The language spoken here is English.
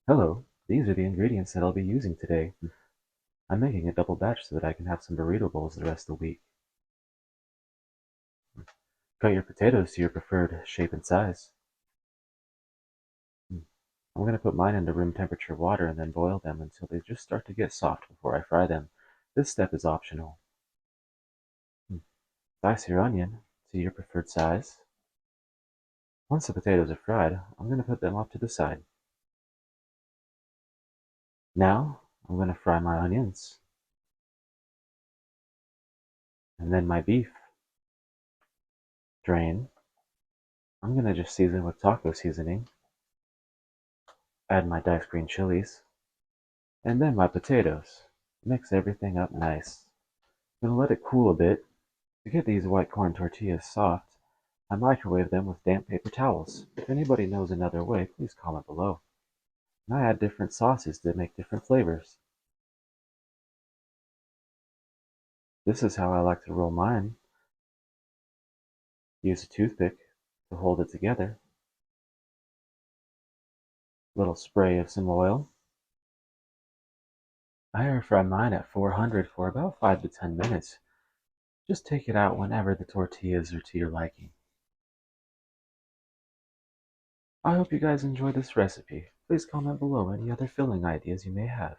Hello, these are the ingredients that I'll be using today. I'm making a double batch so that I can have some burrito bowls the rest of the week. Cut your potatoes to your preferred shape and size. I'm going to put mine into room temperature water and then boil them until they just start to get soft before I fry them. This step is optional. Dice your onion to your preferred size. Once the potatoes are fried, I'm going to put them off to the side. Now, I'm going to fry my onions, and then my beef. Drain. I'm going to just season with taco seasoning. Add my diced green chilies. And then my potatoes. Mix everything up nice. I'm gonna let it cool a bit. To get these white corn tortillas soft, I microwave them with damp paper towels. If anybody knows another way, please comment below. And I add different sauces to make different flavors. This is how I like to roll mine. Use a toothpick to hold it together. Little spray of some oil. I air fry mine at 400 for about 5 to 10 minutes. Just take it out whenever the tortillas are to your liking. I hope you guys enjoyed this recipe. Please comment below any other filling ideas you may have.